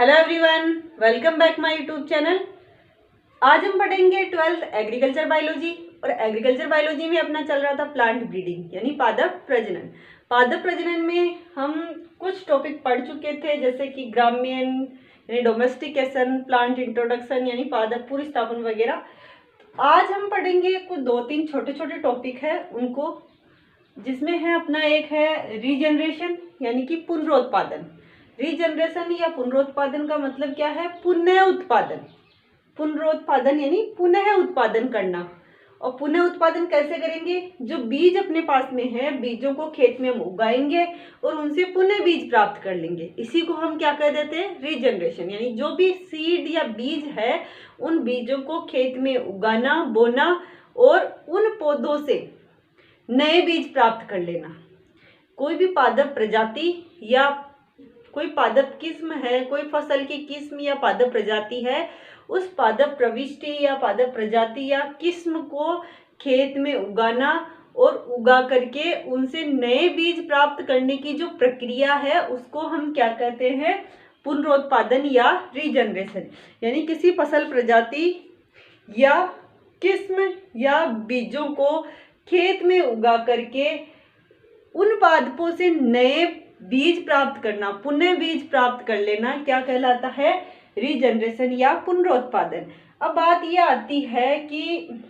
Hello everyone, welcome back my YouTube channel. आज हम पढ़ेंगे 12th एग्रीकल्चर बायोलॉजी और एग्रीकल्चर बायोलॉजी में अपना चल रहा था प्लांट ब्रीडिंग यानी पादप प्रजनन। पादप प्रजनन में हम कुछ टॉपिक पढ़ चुके थे जैसे कि ग्रामीण यानी डोमेस्टिकेशन, प्लांट इंट्रोडक्शन यानी पादप पूर्व स्थापन वगैरह। आज हम पढ़ेंगे कुछ 2-3 छोटे छोटे टॉपिक है उनको, जिसमें है अपना एक है रीजनरेशन यानी कि पुनरुत्पादन। रीजनरेशन या पुनरुत्पादन का मतलब क्या है? पुनः उत्पादन। पुनरुत्पादन यानी पुनः उत्पादन करना। और पुनः उत्पादन कैसे करेंगे? जो बीज अपने पास में है, बीजों को खेत में हम उगाएंगे और उनसे पुनः बीज प्राप्त कर लेंगे। इसी को हम क्या कह देते हैं? रीजनरेशन। यानी जो भी सीड या बीज है उन बीजों को खेत में उगाना, बोना और उन पौधों से नए बीज प्राप्त कर लेना। कोई भी पादप प्रजाति या कोई पादप किस्म है, कोई फसल की किस्म या पादप प्रजाति है, उस पादप प्रविष्टि या पादप प्रजाति या किस्म को खेत में उगाना और उगा करके उनसे नए बीज प्राप्त करने की जो प्रक्रिया है उसको हम क्या कहते हैं? पुनरुत्पादन या रीजनरेशन। यानी किसी फसल प्रजाति या किस्म या बीजों को खेत में उगा करके उन पादपों से नए बीज प्राप्त करना, पुनः बीज प्राप्त कर लेना, क्या कहलाता है? रीजनरेशन या पुनरुत्पादन। अब बात यह आती है कि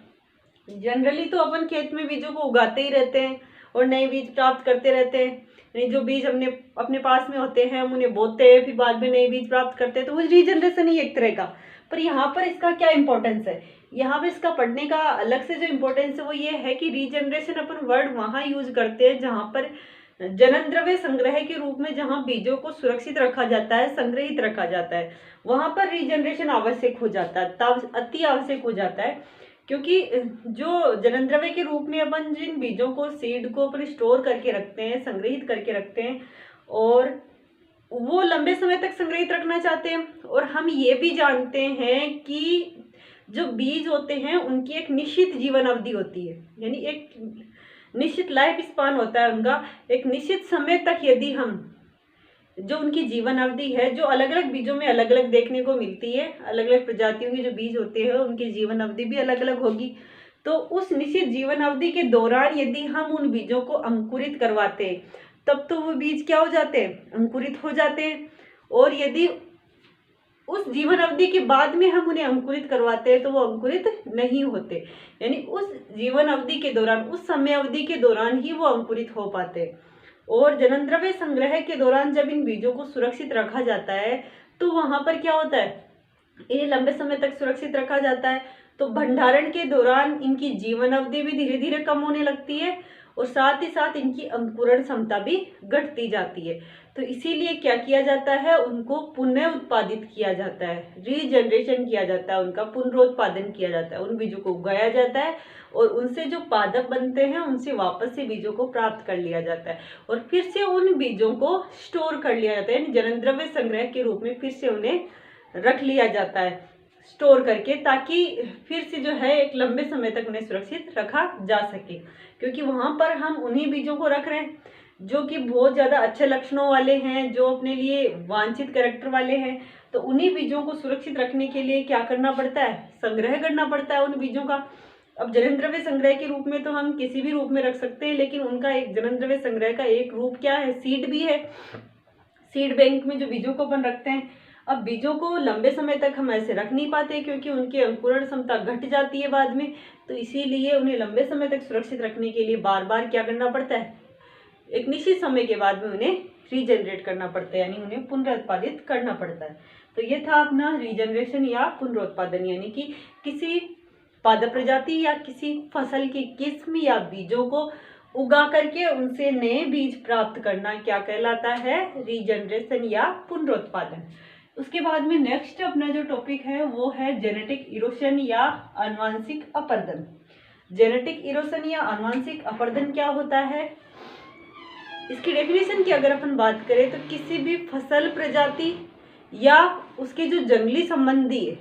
जनरली तो अपन खेत में बीजों को उगाते ही रहते हैं और नए बीज प्राप्त करते रहते हैं। नहीं, जो बीज हमने अपने पास में होते हैं हम उन्हें बोते हैं, फिर बाद में नए बीज प्राप्त करते हैं, तो वो रीजनरेशन ही एक तरह का। पर यहाँ पर इसका क्या इंपॉर्टेंस है? यहाँ पे इसका पढ़ने का अलग से जो इम्पोर्टेंस है वो ये है कि रीजनरेशन अपन वर्ड वहाँ यूज करते हैं जहाँ पर जनन द्रव्य संग्रह के रूप में, जहाँ बीजों को सुरक्षित रखा जाता है, संग्रहित रखा जाता है, वहां पर रीजनरेशन आवश्यक हो जाता है, तब अति आवश्यक हो जाता है। क्योंकि जो जनन द्रव्य के रूप में अपन जिन बीजों को, सीड को अपन स्टोर करके रखते हैं, संग्रहित करके रखते हैं और वो लंबे समय तक संग्रहित रखना चाहते हैं, और हम ये भी जानते हैं कि जो बीज होते हैं उनकी एक निश्चित जीवन अवधि होती है, यानी एक निश्चित लाइफ स्पान होता है उनका। एक निश्चित समय तक यदि हम जो उनकी जीवन अवधि है, जो अलग अलग बीजों में अलग अलग देखने को मिलती है, अलग अलग प्रजातियों के जो बीज होते हैं उनकी जीवन अवधि भी अलग अलग होगी। तो उस निश्चित जीवन अवधि के दौरान यदि हम उन बीजों को अंकुरित करवाते हैं तब तो वो बीज क्या हो जाते हैं? अंकुरित हो जाते हैं। और यदि उस जीवन अवधि के बाद में हम उन्हें अंकुरित करवाते हैं तो वो अंकुरित नहीं होते। यानी उस जीवन अवधि के दौरान, उस समय अवधि के दौरान ही वो अंकुरित हो पाते हैं। और जनन द्रव्य संग्रह के दौरान जब इन बीजों को सुरक्षित रखा जाता है तो वहां पर क्या होता है? इन्हें लंबे समय तक सुरक्षित रखा जाता है, तो भंडारण के दौरान इनकी जीवन अवधि भी धीरे धीरे कम होने लगती है और साथ ही साथ इनकी अंकुरण क्षमता भी घटती जाती है। तो इसीलिए क्या किया जाता है? उनको पुनः उत्पादित किया जाता है, रीजनरेशन किया जाता है, उनका पुनरुत्पादन किया जाता है। उन बीजों को उगाया जाता है और उनसे जो पादप बनते हैं उनसे वापस से बीजों को प्राप्त कर लिया जाता है और फिर से उन बीजों को स्टोर कर लिया जाता है, जनन द्रव्य संग्रह के रूप में फिर से उन्हें रख लिया जाता है स्टोर करके, ताकि फिर से जो है एक लंबे समय तक उन्हें सुरक्षित रखा जा सके। क्योंकि वहां पर हम उन्हीं बीजों को रख रहे हैं जो कि बहुत ज़्यादा अच्छे लक्षणों वाले हैं, जो अपने लिए वांछित कैरेक्टर वाले हैं। तो उन्हीं बीजों को सुरक्षित रखने के लिए क्या करना पड़ता है? संग्रह करना पड़ता है उन बीजों का। अब जनन द्रव्य संग्रह के रूप में तो हम किसी भी रूप में रख सकते हैं, लेकिन उनका एक जनन द्रव्य संग्रह का एक रूप क्या है? सीड भी है। सीड बैंक में जो बीजों को अपन रखते हैं, अब बीजों को लंबे समय तक हम ऐसे रख नहीं पाते क्योंकि उनकी अंकुरण क्षमता घट जाती है बाद में। तो इसीलिए उन्हें लंबे समय तक सुरक्षित रखने के लिए बार बार क्या करना पड़ता है? एक निश्चित समय के बाद में उन्हें रीजनरेट करना पड़ता है, यानी उन्हें पुनरुत्पादित करना पड़ता है। तो ये था अपना रीजनरेशन या पुनरुत्पादन, यानी कि किसी पादप प्रजाति या किसी फसल की किस्म या बीजों को उगा करके उनसे नए बीज प्राप्त करना क्या कहलाता है? रीजनरेशन या पुनरुत्पादन। उसके बाद में नेक्स्ट अपना जो टॉपिक है वो है जेनेटिक इरोशन या आनुवंशिक अपर्दन। जेनेटिक इरोशन या आनुवंशिक अपर्दन क्या होता है? इसकी डेफिनेशन की अगर अपन बात करें तो किसी भी फसल प्रजाति या उसके जो जंगली संबंधी है,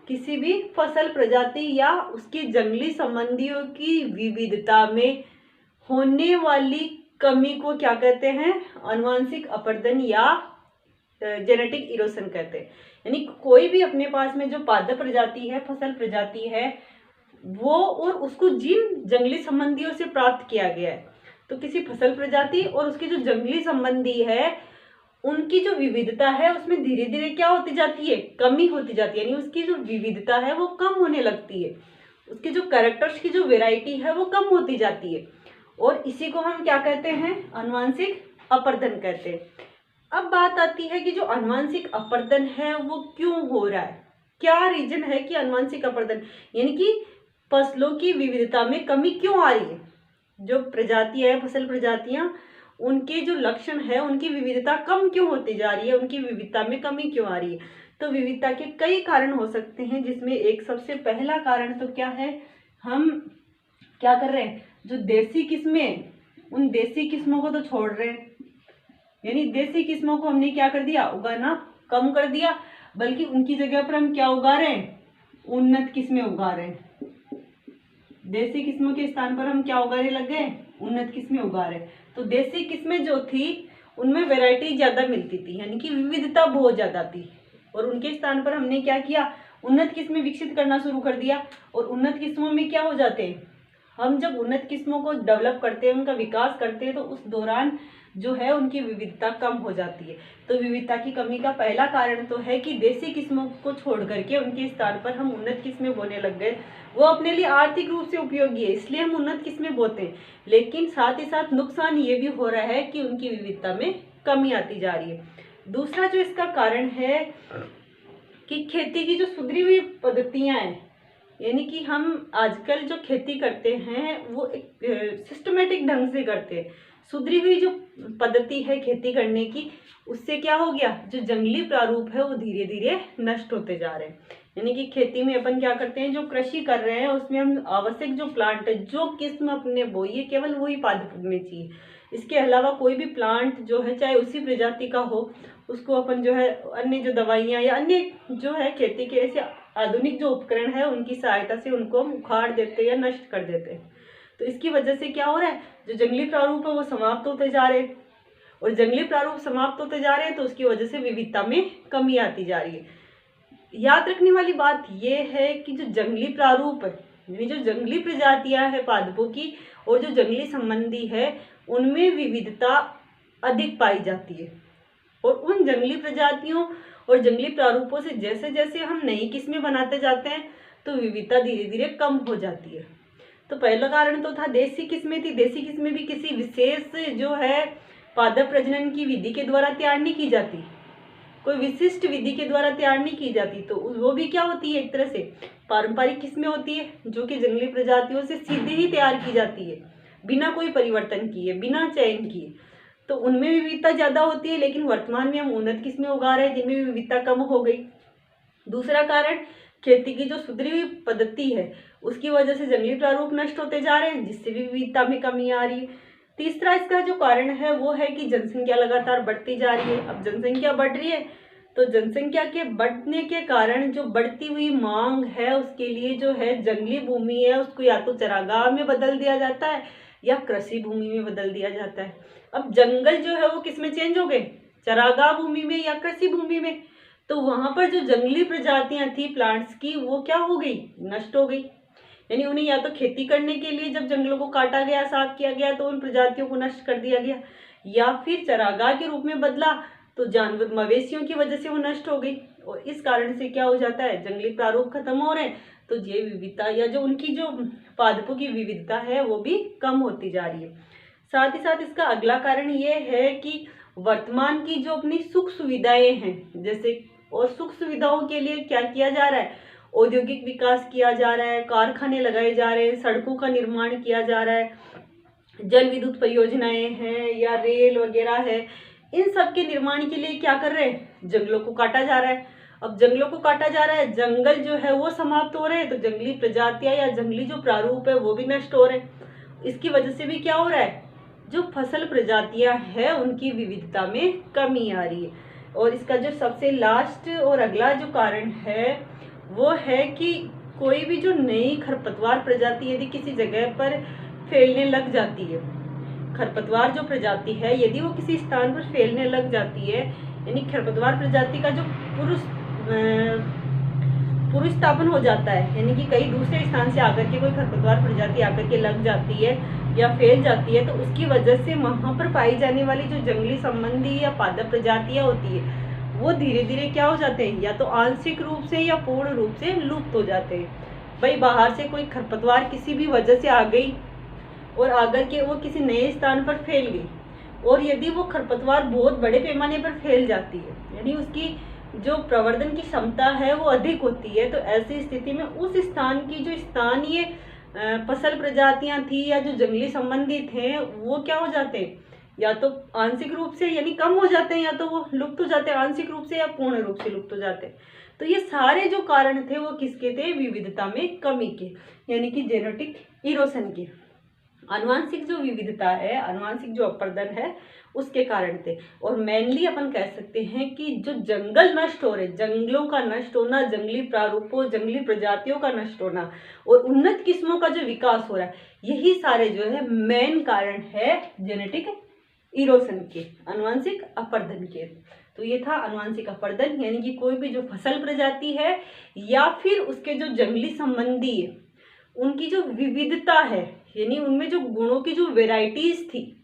किसी भी फसल प्रजाति या उसके जंगली संबंधियों की विविधता में होने वाली कमी को क्या कहते हैं? आनुवंशिक अपर्दन या जेनेटिक इरोशन कहते हैं। यानी कोई भी अपने पास में जो पादप प्रजाति है, फसल प्रजाति है, वो और उसको जिन जंगली संबंधियों से प्राप्त किया गया है, तो किसी फसल प्रजाति और उसके जो जंगली संबंधी है उनकी जो विविधता है उसमें धीरे धीरे क्या होती जाती है, कमी होती जाती है। यानी उसकी जो विविधता है वो कम होने लगती है, उसके जो कैरेक्टर्स की जो वैरायटी है वो कम होती जाती है, और इसी को हम क्या कहते हैं, आनुवंशिक अपर्दन कहते हैं। अब बात आती है कि जो आनुवंशिक अपर्दन है वो क्यों हो रहा है, क्या रीजन है कि आनुवंशिक अपर्दन यानी कि फसलों की विविधता में कमी क्यों आ रही है। जो प्रजातियां हैं, फसल प्रजातियां, उनके जो लक्षण है उनकी विविधता कम क्यों होती जा रही है, उनकी विविधता में कमी क्यों आ रही है। तो विविधता के कई कारण हो सकते हैं, जिसमें एक सबसे पहला कारण तो क्या है, हम क्या कर रहे हैं, जो देसी किस्में, उन देसी किस्मों को तो छोड़ रहे हैं। यानी देसी किस्मों को हमने क्या कर दिया, उगाना कम कर दिया, बल्कि उनकी जगह पर हम क्या उगा रहे हैं, उन्नत किस्में उगा रहे हैं। देसी किस्मों के स्थान पर हम क्या उगाने लग गए, उन्नत किस्में उगा रहे हैं। तो देसी किस्में जो थी उनमें वैरायटी ज्यादा मिलती थी, यानी कि विविधता बहुत ज्यादा थी, और उनके स्थान पर हमने क्या किया, उन्नत किस्में विकसित करना शुरू कर दिया। और उन्नत किस्मों में क्या हो जाते हैं, हम जब उन्नत किस्मों को डेवलप करते हैं, उनका विकास करते हैं, तो उस दौरान जो है उनकी विविधता कम हो जाती है। तो विविधता की कमी का पहला कारण तो है कि देसी किस्मों को छोड़ करके उनके स्थान पर हम उन्नत किस्में बोने लग गए। वो अपने लिए आर्थिक रूप से उपयोगी है, इसलिए हम उन्नत किस्में बोते हैं, लेकिन साथ ही साथ नुकसान ये भी हो रहा है कि उनकी विविधता में कमी आती जा रही है। दूसरा जो इसका कारण है कि खेती की जो सुधरी हुई पद्धतियां हैं, यानी कि हम आजकल जो खेती करते हैं वो एक सिस्टमेटिक ढंग से करते हैं। सुधरी हुई जो पद्धति है खेती करने की, उससे क्या हो गया, जो जंगली प्रारूप है वो धीरे धीरे नष्ट होते जा रहे हैं। यानी कि खेती में अपन क्या करते हैं, जो कृषि कर रहे हैं उसमें हम आवश्यक जो प्लांट है, जो किस्म अपने बोई है, केवल वही पादप उगने चाहिए। इसके अलावा कोई भी प्लांट जो है, चाहे उसी प्रजाति का हो, उसको अपन जो है अन्य जो दवाइयाँ या अन्य जो है खेती के ऐसे आधुनिक जो उपकरण है उनकी सहायता से उनको हम उखाड़ देते हैं या नष्ट कर देते हैं। तो इसकी वजह से क्या हो रहा है, जो जंगली प्रारूप है वो समाप्त होते जा रहे हैं, और जंगली प्रारूप समाप्त होते जा रहे हैं तो उसकी वजह से विविधता में कमी आती जा रही है। याद रखने वाली बात यह है कि जो जंगली प्रारूप है, यानी जो जंगली प्रजातियां हैं पादपों की, और जो जंगली संबंधी है, उनमें विविधता अधिक पाई जाती है। और उन जंगली प्रजातियों और जंगली प्रारूपों से जैसे जैसे हम नई किस्में बनाते जाते हैं तो विविधता धीरे धीरे कम हो जाती है। तो पहला कारण तो था देसी किस्में थी। देसी किस्में भी किसी विशेष जो है पादप प्रजनन की विधि के द्वारा तैयार नहीं की जाती, कोई विशिष्ट विधि के द्वारा तैयार नहीं की जाती। तो वो भी क्या होती है, एक तरह से पारंपरिक किस्में होती है, जो कि जंगली प्रजातियों से सीधे ही तैयार की जाती है, बिना कोई परिवर्तन किए, बिना चयन किए। तो उनमें विविधता ज़्यादा होती है, लेकिन वर्तमान में हम उन्नत किस्में उगा रहे हैं जिनमें विविधता कम हो गई। दूसरा कारण खेती की जो सुधरी हुई पद्धति है उसकी वजह से जंगली प्रारूप नष्ट होते जा रहे हैं, जिससे भी विविधता में कमी आ रही है। तीसरा इसका जो कारण है वो है कि जनसंख्या लगातार बढ़ती जा रही है। अब जनसंख्या बढ़ रही है तो जनसंख्या के बढ़ने के कारण जो बढ़ती हुई मांग है उसके लिए जो है जंगली भूमि है उसको या तो चरागाह में बदल दिया जाता है या कृषि भूमि में बदल दिया जाता है। अब जंगल जो है वो किस में चेंज हो गए, चरागाह भूमि में या कृषि भूमि में। तो वहां पर जो जंगली प्रजातियां थी प्लांट्स की, वो क्या हो गई, नष्ट हो गई। यानी उन्हें या तो खेती करने के लिए जब जंगलों को काटा गया, साफ किया गया, तो उन प्रजातियों को नष्ट कर दिया गया, या फिर चरागाह के रूप में बदला तो जानवर मवेशियों की वजह से वो नष्ट हो गई। और इस कारण से क्या हो जाता है, जंगली प्रारूप खत्म हो रहे हैं, तो जैव विविधता या जो उनकी जो पादपों की विविधता है वो भी कम होती जा रही है। साथ ही साथ इसका अगला कारण ये है कि वर्तमान की जो अपनी सुख सुविधाएं हैं, जैसे और सुख सुविधाओं के लिए क्या किया जा रहा है, औद्योगिक विकास किया जा रहा है, कारखाने लगाए जा रहे हैं, सड़कों का निर्माण किया जा रहा है, जल विद्युत परियोजनाएं हैं या रेल वगैरह है, इन सब के निर्माण के लिए क्या कर रहे हैं, जंगलों को काटा जा रहा है। अब जंगलों को काटा जा रहा है, जंगल जो है वो समाप्त हो रहे हैं, तो जंगली प्रजातियां या जंगली जो प्रारूप है वो भी नष्ट हो रहे हैं। इसकी वजह से भी क्या हो रहा है, जो फसल प्रजातियां हैं उनकी विविधता में कमी आ रही है। और इसका जो सबसे लास्ट और अगला जो कारण है वो है कि कोई भी जो नई खरपतवार प्रजाति यदि किसी जगह पर फैलने लग जाती है, खरपतवार जो प्रजाति है यदि वो किसी स्थान पर फैलने लग जाती है, यानी खरपतवार प्रजाति का जो पुरुषस्थापन हो जाता है, यानी कि कई दूसरे स्थान से आकर के कोई खरपतवार प्रजाति आकर के लग जाती है या फैल जाती है, तो उसकी वजह से वहां पर पाई जाने वाली जो जंगली संबंधी या पादप प्रजातियां होती है वो धीरे धीरे क्या हो जाते हैं, या तो आंशिक रूप से या पूर्ण रूप से लुप्त हो जाते हैं। भाई बाहर से कोई खरपतवार किसी भी वजह से आ गई और आकर के वो किसी नए स्थान पर फैल गई, और यदि वो खरपतवार बहुत बड़े पैमाने पर फैल जाती है, यानी उसकी जो प्रवर्धन की क्षमता है वो अधिक होती है, तो ऐसी स्थिति में उस स्थान की जो स्थानीय फसल प्रजातियां थी या जो जंगली संबंधी थे वो क्या हो जाते हैं, या तो आंशिक रूप से यानी कम हो जाते हैं, या तो वो लुप्त हो जाते हैं आंशिक रूप से या पूर्ण रूप से लुप्त हो जाते हैं। तो ये सारे जो कारण थे वो किसके थे, विविधता में कमी के, यानी कि जेनेटिक इरोशन के। आनुवांशिक जो विविधता है, आनुवांशिक जो अपर्दन है उसके कारण थे। और मेनली अपन कह सकते हैं कि जो जंगल नष्ट हो रहे, जंगलों का नष्ट होना, जंगली प्रारूपों, जंगली प्रजातियों का नष्ट होना और उन्नत किस्मों का जो विकास हो रहा है, यही सारे जो है मेन कारण है जेनेटिक इरोशन के, आनुवांशिक अपर्दन के। तो ये था आनुवांशिक अपर्दन, यानी कि कोई भी जो फसल प्रजाति है या फिर उसके जो जंगली संबंधी है उनकी जो विविधता है, यानी उनमें जो गुणों की जो वेराइटीज थी,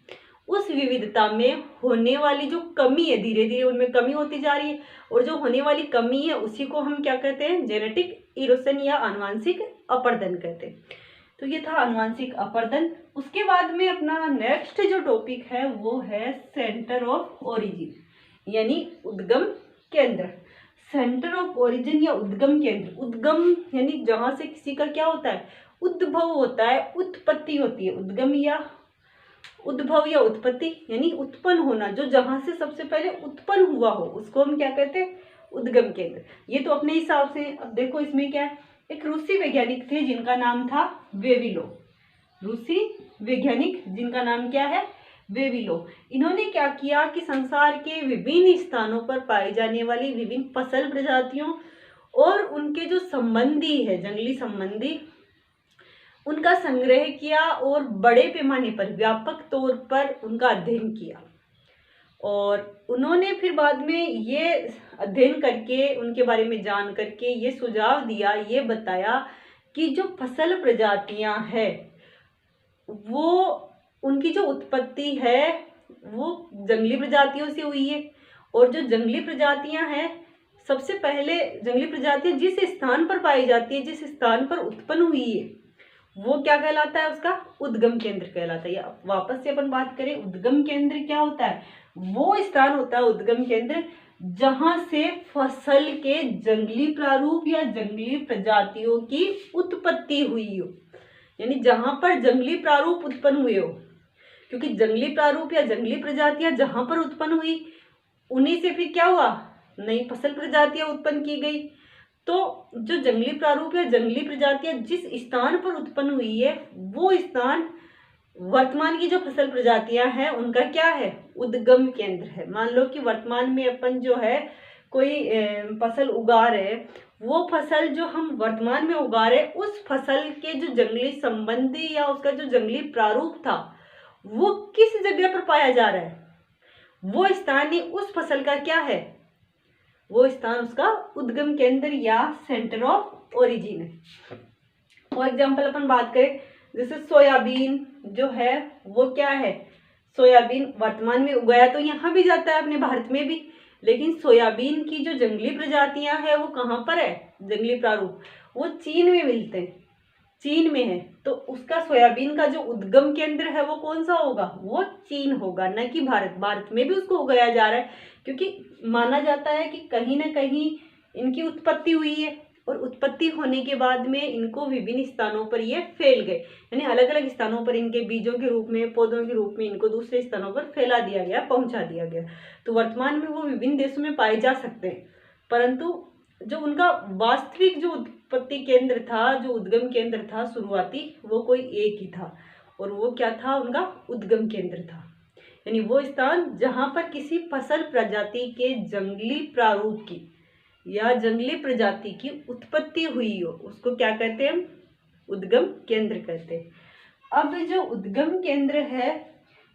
उस विविधता में होने वाली जो कमी है, धीरे धीरे उनमें कमी होती जा रही है, और जो होने वाली कमी है उसी को हम क्या कहते हैं, जेनेटिक इरोशन या आनुवांशिक अपर्दन कहते हैं। तो ये था आनुवांशिक अपर्दन। उसके बाद में अपना नेक्स्ट जो टॉपिक है वो है सेंटर ऑफ ओरिजिन, यानी उद्गम केंद्र। सेंटर ऑफ ओरिजिन या उद्गम केंद्र, उद्गम यानी जहां से किसी का क्या होता है, उद्भव होता है, उत्पत्ति होती है। उद्गम या उद्भव या उत्पत्ति यानी उत्पन्न होना, जो जहां से सबसे पहले उत्पन्न हुआ हो उसको हम क्या कहते हैं, उद्गम केंद्र। ये तो अपने हिसाब से। अब देखो इसमें क्या है, एक रूसी वैज्ञानिक थे जिनका नाम था वेविलो। रूसी वैज्ञानिक जिनका नाम क्या है, वेविलो। इन्होंने क्या किया कि संसार के विभिन्न स्थानों पर पाई जाने वाली विभिन्न फसल प्रजातियों और उनके जो संबंधी है, जंगली संबंधी, उनका संग्रह किया और बड़े पैमाने पर, व्यापक तौर पर उनका अध्ययन किया। और उन्होंने फिर बाद में ये अध्ययन करके, उनके बारे में जान करके ये सुझाव दिया, ये बताया कि जो फसल प्रजातियां हैं वो, उनकी जो उत्पत्ति है वो जंगली प्रजातियों से हुई है। और जो जंगली प्रजातियां हैं, सबसे पहले जंगली प्रजातियां जिस स्थान पर पाई जाती है, जिस स्थान पर उत्पन्न हुई है, वो क्या कहलाता है, उसका उद्गम केंद्र कहलाता है। या वापस से अपन बात करें, उद्गम केंद्र क्या होता है, वो स्थान होता है उद्गम केंद्र जहां से फसल के जंगली प्रारूप या जंगली प्रजातियों की उत्पत्ति हुई हो, यानी जहां पर जंगली प्रारूप उत्पन्न हुए हो। क्योंकि जंगली प्रारूप या जंगली प्रजातियां जहां पर उत्पन्न हुई, उन्हीं से फिर क्या हुआ, नई फसल प्रजातियां उत्पन्न की गई। तो जो जंगली प्रारूप या जंगली प्रजातियां जिस स्थान पर उत्पन्न हुई है, वो स्थान वर्तमान की जो फसल प्रजातियां हैं उनका क्या है, उद्गम केंद्र है। मान लो कि वर्तमान में अपन जो है कोई फसल उगा रहे, वो फसल जो हम वर्तमान में उगा रहे, उस फसल के जो जंगली संबंधी या उसका जो जंगली प्रारूप था वो किस जगह पर पाया जा रहा है, वो स्थान ही उस फसल का क्या है, वो स्थान उसका उद्गम केंद्र या सेंटर ऑफ ओरिजिन है। फॉर एग्जाम्पल अपन बात करें, जैसे सोयाबीन जो है वो क्या है, सोयाबीन वर्तमान में उगाया तो यहाँ भी जाता है अपने भारत में भी, लेकिन सोयाबीन की जो जंगली प्रजातियां हैं वो कहाँ पर है, जंगली प्रारूप वो चीन में मिलते हैं, चीन में है। तो उसका सोयाबीन का जो उद्गम केंद्र है वो कौन सा होगा, वो चीन होगा, न कि भारत। भारत में भी उसको उगाया जा रहा है क्योंकि माना जाता है कि कहीं ना कहीं इनकी उत्पत्ति हुई है, और उत्पत्ति होने के बाद में इनको विभिन्न स्थानों पर ये फैल गए, यानी अलग अलग स्थानों पर इनके बीजों के रूप में, पौधों के रूप में इनको दूसरे स्थानों पर फैला दिया गया, पहुंचा दिया गया। तो वर्तमान में वो विभिन्न देशों में पाए जा सकते हैं, परंतु जो उनका वास्तविक जो उत्पत्ति केंद्र था, जो उद्गम केंद्र था शुरुआती, वो कोई एक ही था, और वो क्या था, उनका उद्गम केंद्र था। यानी वो स्थान जहां पर किसी फसल प्रजाति के जंगली प्रारूप की या जंगली प्रजाति की उत्पत्ति हुई हो, उसको क्या कहते हैं, उद्गम केंद्र कहते हैं। अब जो उद्गम केंद्र है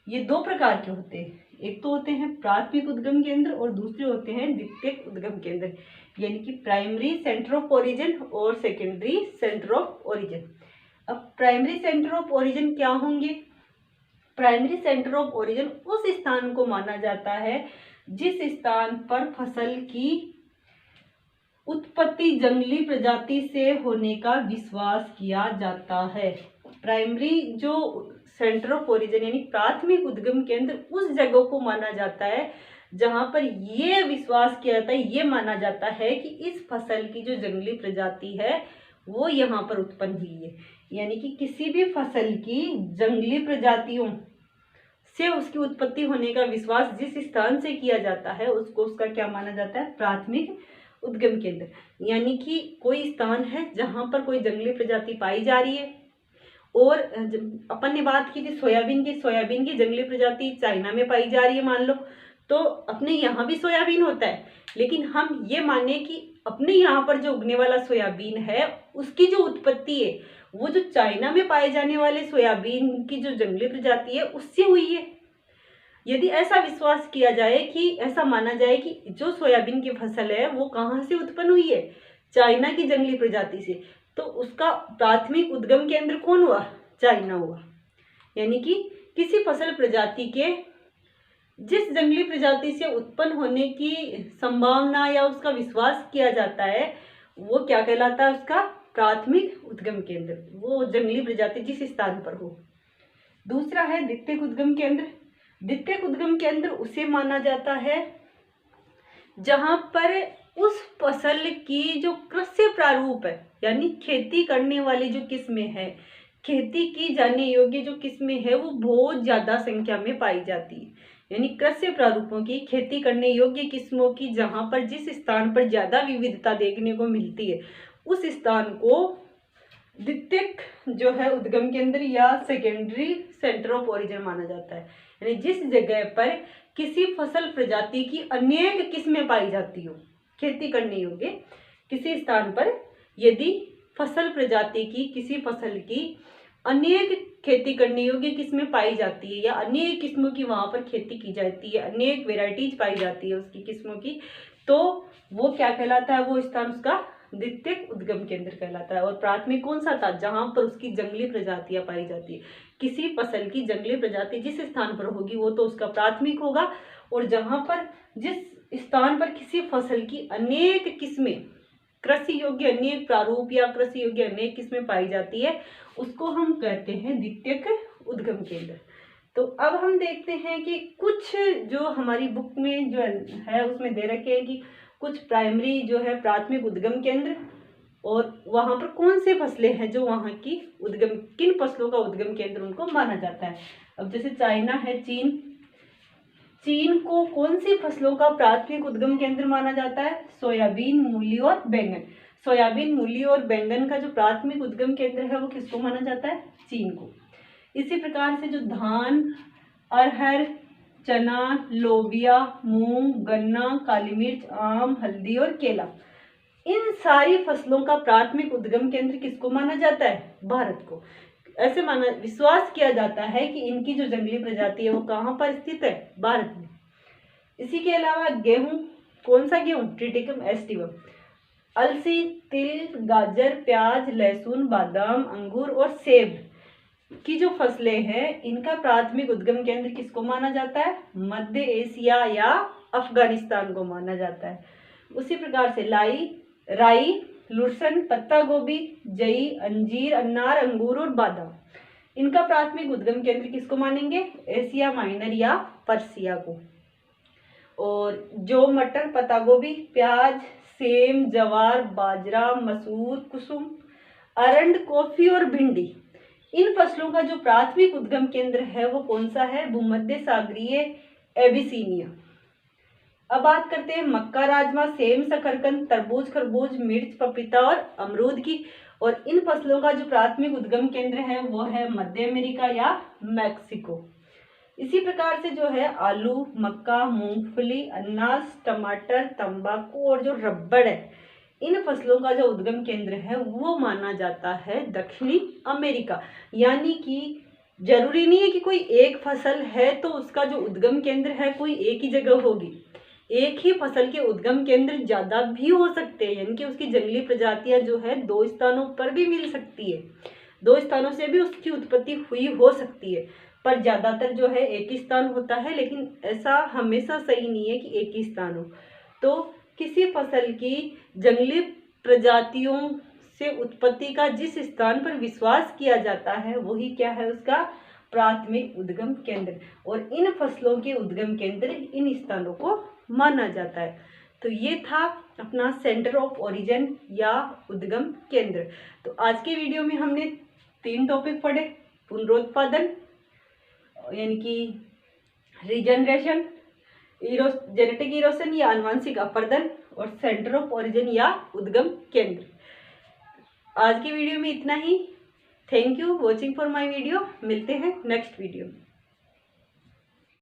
ये दो प्रकार के होते हैं, एक तो होते हैं प्राथमिक उद्गम केंद्र और दूसरे होते हैं द्वितीयक उद्गम केंद्र, यानी कि प्राइमरी सेंटर ऑफ ओरिजिन और सेकेंडरी सेंटर ऑफ ओरिजिन। अब प्राइमरी सेंटर ऑफ ओरिजिन क्या होंगे? प्राइमरी सेंटर ऑफ ओरिजिन उस स्थान को माना जाता है जिस स्थान पर फसल की उत्पत्ति जंगली प्रजाति से होने का विश्वास किया जाता है। प्राइमरी जो सेंटर ऑफ ओरिजिन यानी प्राथमिक उद्गम केंद्र उस जगह को माना जाता है जहां पर ये विश्वास किया जाता है, ये माना जाता है कि इस फसल की जो जंगली प्रजाति है वो यहाँ पर उत्पन्न हुई है। यानी कि किसी भी फसल की जंगली प्रजातियों से उसकी उत्पत्ति होने का विश्वास जिस स्थान से किया जाता है उसको उसका क्या माना जाता है? प्राथमिक उद्गम केंद्र। यानी कि कोई स्थान है जहां पर कोई जंगली प्रजाति पाई जा रही है, और अपन ने बात की थी सोयाबीन की जंगली प्रजाति चाइना में पाई जा रही है मान लो, तो अपने यहाँ भी सोयाबीन होता है, लेकिन हम ये माने कि अपने यहाँ पर जो उगने वाला सोयाबीन है उसकी जो उत्पत्ति है वो जो चाइना में पाए जाने वाले सोयाबीन की जो जंगली प्रजाति है उससे हुई है। यदि ऐसा विश्वास किया जाए कि ऐसा माना जाए कि जो सोयाबीन की फसल है वो कहाँ से उत्पन्न हुई है? चाइना की जंगली प्रजाति से, तो उसका प्राथमिक उद्गम केंद्र कौन हुआ? चाइना हुआ। यानी कि किसी फसल प्रजाति के जिस जंगली प्रजाति से उत्पन्न होने की संभावना या उसका विश्वास किया जाता है वो क्या कहलाता है? उसका प्राथमिक उद्गम केंद्र, वो जंगली प्रजाति जिस स्थान पर हो। दूसरा है द्वितीयक उद्गम केंद्र। द्वितीयक उद्गम केंद्र उसे माना जाता है जहां पर उस फसल की जो कृषि प्रारूप है यानी खेती करने वाली जो किस्में है, खेती की जाने योग्य जो किस्में है वो बहुत ज्यादा संख्या में पाई जाती है। यानी कृषि प्रारूपों की खेती करने योग्य किस्मों की जहां पर जिस स्थान पर ज्यादा विविधता देखने को मिलती है उस स्थान को द्वितीयक जो है उद्गम केंद्र या सेकेंडरी सेंटर ऑफ ओरिजिन माना जाता है। यानी जिस जगह पर किसी फसल प्रजाति की अनेक किस्में पाई जाती हो खेती करने योग्य, किसी स्थान पर यदि फसल प्रजाति की किसी फसल की अनेक खेती करने योग्य किस्में पाई जाती है या अनेक किस्मों की वहां पर खेती की जाती है, अनेक वेराइटीज पाई जाती है उसकी किस्मों की, तो वो क्या कहलाता है? वो स्थान उसका द्वितीयक उद्गम केंद्र कहलाता है। और प्राथमिक कौन सा था? जहां पर उसकी जंगली प्रजातियां पाई जाती है। किसी फसल की जंगली प्रजाति जिस स्थान पर होगी वो तो उसका प्राथमिक होगा, और जहां पर जिस स्थान पर किसी फसल की अनेक किस्में कृषि योग्य अनेक प्रारूप या कृषि योग्य अनेक किस्में पाई जाती है उसको हम कहते हैं द्वितीयक उद्गम केंद्र। तो अब हम देखते हैं कि कुछ जो हमारी बुक में जो है उसमें दे रखे हैं कि कुछ प्राइमरी जो है प्राथमिक उद्गम केंद्र और वहां पर कौन से फसलें हैं जो वहां की उद्गम, किन फसलों का उद्गम केंद्र उनको माना जाता है। अब जैसे चाइना है, चीन को कौन सी फसलों का प्राथमिक उद्गम केंद्र माना जाता है? सोयाबीन, मूली और बैंगन। सोयाबीन, मूली और बैंगन का जो प्राथमिक उद्गम केंद्र है वो किसको माना जाता है? चीन को। इसी प्रकार से जो धान, अरहर, चना, लोबिया, मूंग, गन्ना, काली मिर्च, आम, हल्दी और केला, इन सारी फसलों का प्राथमिक उद्गम केंद्र किसको माना जाता है? भारत को। ऐसे माना विश्वास किया जाता है कि इनकी जो जंगली प्रजाति है वो कहाँ पर स्थित है? भारत में। इसी के अलावा गेहूं, कौन सा गेहूं? Triticum aestivum. अलसी, तिल, गाजर, प्याज, लहसुन, बादाम, अंगूर और सेब की जो फसलें हैं इनका प्राथमिक उद्गम केंद्र किसको माना जाता है? मध्य एशिया या अफगानिस्तान को माना जाता है। उसी प्रकार से राई, लहसुन, पत्ता गोभी, जई, अंजीर, अनार, अंगूर और बादाम, इनका प्राथमिक उद्गम केंद्र किसको मानेंगे? एशिया माइनर या पर्सिया को। और जो मटर, पत्ता गोभी, प्याज, सेम, जवार, बाजरा, मसूर, कुसुम, अरंड, कॉफी और भिंडी, इन फसलों का जो प्राथमिक उद्गम केंद्र है वो कौन सा है? भूमध्य सागरीय एबिसिनिया। अब बात करते हैं मक्का, राजमा, सेम, शकरकंद, तरबूज, खरबूज, मिर्च, पपीता और अमरूद की। और इन फसलों का जो प्राथमिक उद्गम केंद्र है वो है मध्य अमेरिका या मैक्सिको। इसी प्रकार से जो है आलू, मक्का, मूंगफली, अनाज, टमाटर, तंबाकू और जो रबड़ है, इन फसलों का जो उद्गम केंद्र है वो माना जाता है दक्षिणी अमेरिका। यानी कि जरूरी नहीं है कि कोई एक फसल है तो उसका जो उद्गम केंद्र है कोई एक ही जगह होगी। एक ही फसल के उद्गम केंद्र ज़्यादा भी हो सकते हैं, यानी कि उसकी जंगली प्रजातियां जो है 2 स्थानों पर भी मिल सकती है, 2 स्थानों से भी उसकी उत्पत्ति हुई हो सकती है, पर ज़्यादातर जो है एक ही स्थान होता है। लेकिन ऐसा हमेशा सही नहीं है कि एक ही स्थान हो। तो किसी फसल की जंगली प्रजातियों से उत्पत्ति का जिस स्थान पर विश्वास किया जाता है वही क्या है, उसका प्राथमिक उद्गम केंद्र। और इन फसलों के उद्गम केंद्र इन स्थानों को माना जाता है। तो ये था अपना सेंटर ऑफ ओरिजिन या उद्गम केंद्र। तो आज के वीडियो में हमने 3 टॉपिक पढ़े, पुनरुत्पादन यानी कि रीजनरेशन, जेनेटिक इरोशन या आनुवांशिक अपरदन, और सेंटर ऑफ ओरिजिन या उद्गम केंद्र। आज की वीडियो में इतना ही। Thank you watching for my video. मिलते हैं नेक्स्ट वीडियो में।